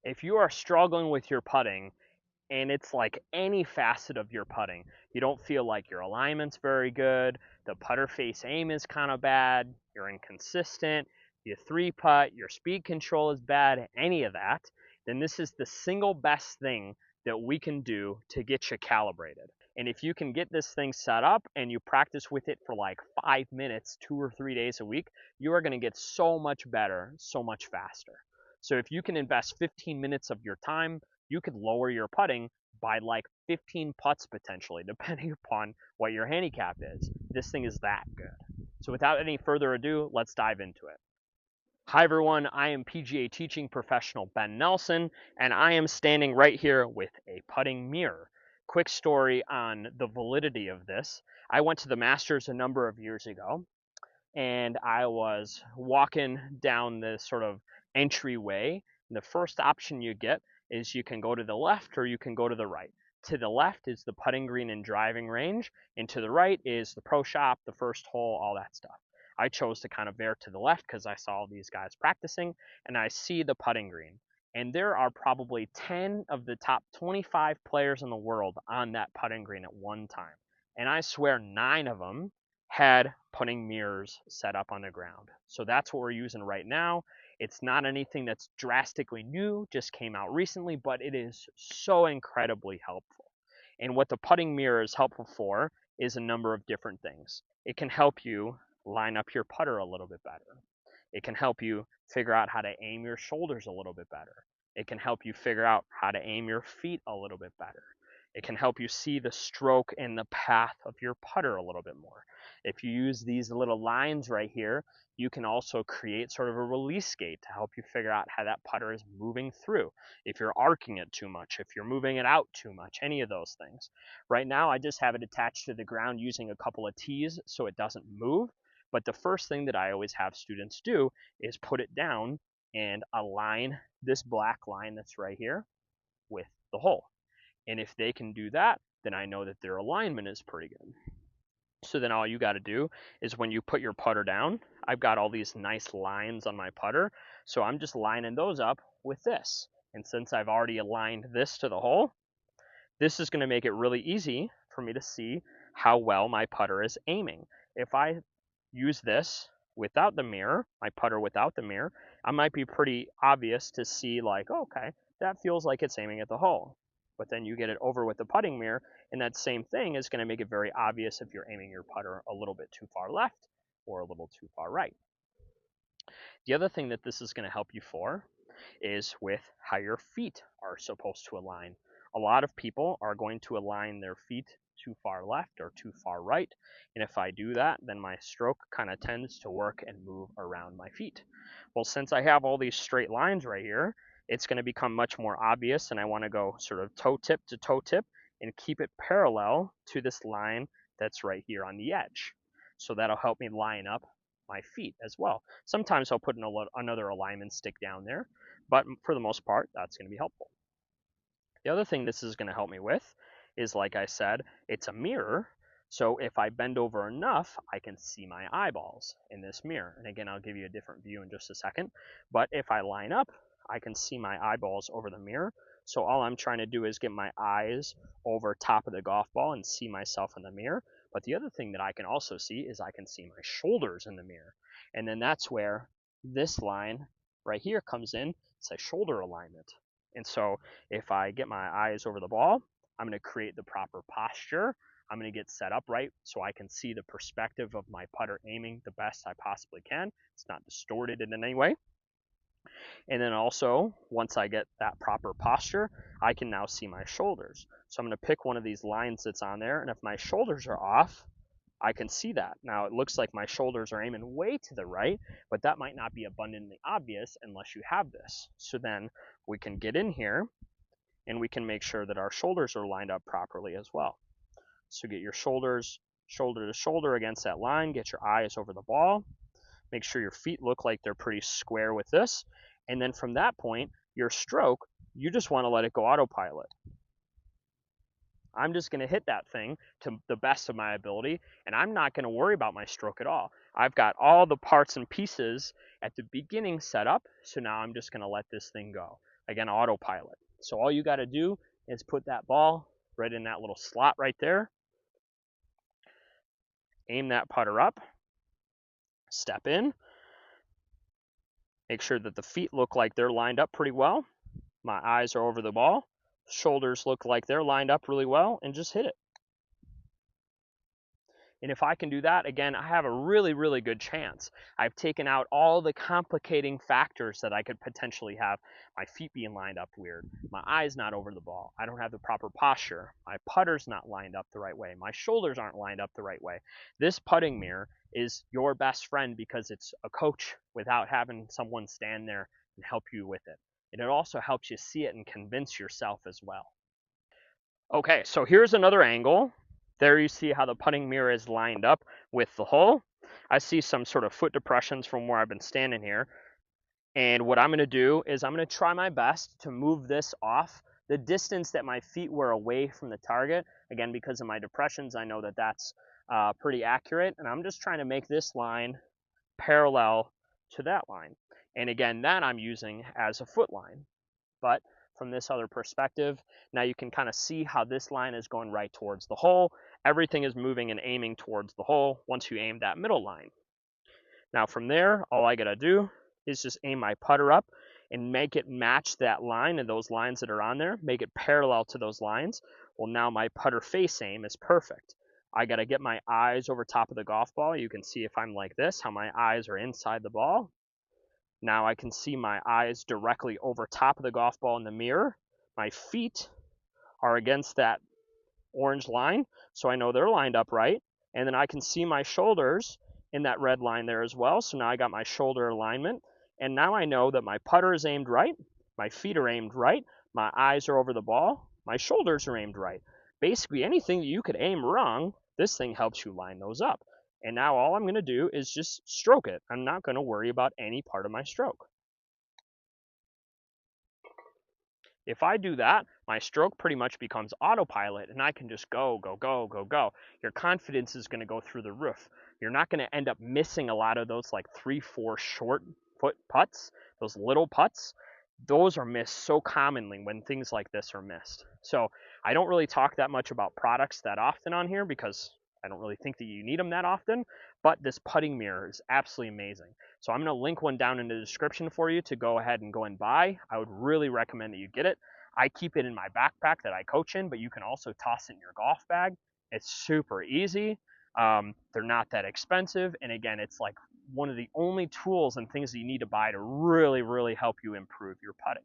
If you are struggling with your putting, and it's like any facet of your putting, you don't feel like your alignment's very good, the putter face aim is kind of bad, you're inconsistent, you three putt, your speed control is bad, any of that, then this is the single best thing that we can do to get you calibrated. And if you can get this thing set up and you practice with it for like 5 minutes, 2 or 3 days a week, you are going to get so much better, so much faster. So if you can invest 15 minutes of your time, you could lower your putting by like 15 putts potentially, depending upon what your handicap is. This thing is that good. So without any further ado, let's dive into it. Hi everyone, I am PGA teaching professional Ben Nelson, and I am standing right here with a putting mirror. Quick story on the validity of this. I went to the Masters a number of years ago, and I was walking down this sort of entryway. The first option you get is you can go to the left or you can go to the right. To the left is the putting green and driving range, and to the right is the pro shop, the first hole, all that stuff. I chose to kind of veer to the left because I saw these guys practicing, and I see the putting green. And there are probably 10 of the top 25 players in the world on that putting green at one time. And I swear 9 of them had putting mirrors set up on the ground. So that's what we're using right now. It's not anything that's drastically new, just came out recently, but it is so incredibly helpful. And what the putting mirror is helpful for is a number of different things. It can help you line up your putter a little bit better. It can help you figure out how to aim your shoulders a little bit better. It can help you figure out how to aim your feet a little bit better. It can help you see the stroke and the path of your putter a little bit more. If you use these little lines right here, you can also create sort of a release gate to help you figure out how that putter is moving through. If you're arcing it too much, if you're moving it out too much, any of those things. Right now, I just have it attached to the ground using a couple of tees so it doesn't move. But the first thing that I always have students do is put it down and align this black line that's right here with the hole. And if they can do that, then I know that their alignment is pretty good. So then all you got to do is when you put your putter down, I've got all these nice lines on my putter. So I'm just lining those up with this. And since I've already aligned this to the hole, this is going to make it really easy for me to see how well my putter is aiming. If I use this without the mirror, my putter without the mirror, I might be pretty obvious to see like, oh, okay, that feels like it's aiming at the hole. But then you get it over with the putting mirror, and that same thing is going to make it very obvious if you're aiming your putter a little bit too far left or a little too far right. The other thing that this is going to help you for is with how your feet are supposed to align. A lot of people are going to align their feet too far left or too far right, and if I do that, then my stroke kind of tends to work and move around my feet. Well, since I have all these straight lines right here, it's going to become much more obvious, and I want to go sort of toe tip to toe tip and keep it parallel to this line that's right here on the edge. So that'll help me line up my feet as well. Sometimes I'll put another alignment stick down there, but for the most part, that's going to be helpful. The other thing this is going to help me with is, like I said, it's a mirror. So if I bend over enough, I can see my eyeballs in this mirror. And again, I'll give you a different view in just a second. But if I line up, I can see my eyeballs over the mirror. So all I'm trying to do is get my eyes over top of the golf ball and see myself in the mirror. But the other thing that I can also see is I can see my shoulders in the mirror. And then that's where this line right here comes in. It's a shoulder alignment. And so if I get my eyes over the ball, I'm going to create the proper posture. I'm going to get set up right so I can see the perspective of my putter aiming the best I possibly can. It's not distorted in any way. And then also, once I get that proper posture, I can now see my shoulders. So I'm going to pick one of these lines that's on there, and if my shoulders are off, I can see that. Now, it looks like my shoulders are aiming way to the right, but that might not be abundantly obvious unless you have this. So then we can get in here, and we can make sure that our shoulders are lined up properly as well. So get your shoulders shoulder to shoulder against that line, get your eyes over the ball, make sure your feet look like they're pretty square with this, and then from that point, your stroke, you just want to let it go autopilot. I'm just going to hit that thing to the best of my ability, and I'm not going to worry about my stroke at all. I've got all the parts and pieces at the beginning set up, so now I'm just going to let this thing go. Again, autopilot. So all you got to do is put that ball right in that little slot right there, aim that putter up, step in, make sure that the feet look like they're lined up pretty well. My eyes are over the ball, shoulders look like they're lined up really well, and just hit it. And if I can do that, again, I have a really, really good chance. I've taken out all the complicating factors that I could potentially have. My feet being lined up weird, my eyes not over the ball, I don't have the proper posture, my putter's not lined up the right way, my shoulders aren't lined up the right way. This putting mirror is your best friend because it's a coach without having someone stand there and help you with it. And it also helps you see it and convince yourself as well. Okay, so here's another angle. There you see how the putting mirror is lined up with the hole. I see some sort of foot depressions from where I've been standing here. And what I'm going to do is I'm going to try my best to move this off the distance that my feet were away from the target. Again, because of my depressions, I know that that's pretty accurate. And I'm just trying to make this line parallel to that line. And again, that I'm using as a foot line. But from this other perspective, now you can kind of see how this line is going right towards the hole. Everything is moving and aiming towards the hole once you aim that middle line. Now from there, all I gotta do is just aim my putter up and make it match that line and those lines that are on there, make it parallel to those lines. Well, now my putter face aim is perfect. I gotta get my eyes over top of the golf ball. You can see if I'm like this, how my eyes are inside the ball. Now I can see my eyes directly over top of the golf ball in the mirror. My feet are against that orange line, so I know they're lined up right. And then I can see my shoulders in that red line there as well. So now I got my shoulder alignment. And now I know that my putter is aimed right, my feet are aimed right, my eyes are over the ball, my shoulders are aimed right. Basically, anything that you could aim wrong, this thing helps you line those up. And now all I'm going to do is just stroke it. I'm not going to worry about any part of my stroke. If I do that, my stroke pretty much becomes autopilot and I can just go, go, go, go, go. Your confidence is going to go through the roof. You're not going to end up missing a lot of those like 3-4 short foot putts, those little putts. Those are missed so commonly when things like this are missed. So I don't really talk that much about products that often on here because I don't really think that you need them that often, but this putting mirror is absolutely amazing. So I'm going to link one down in the description for you to go ahead and go and buy. I would really recommend that you get it. I keep it in my backpack that I coach in, but you can also toss it in your golf bag. It's super easy. They're not that expensive. And again, it's like one of the only tools and things that you need to buy to really, really help you improve your putting.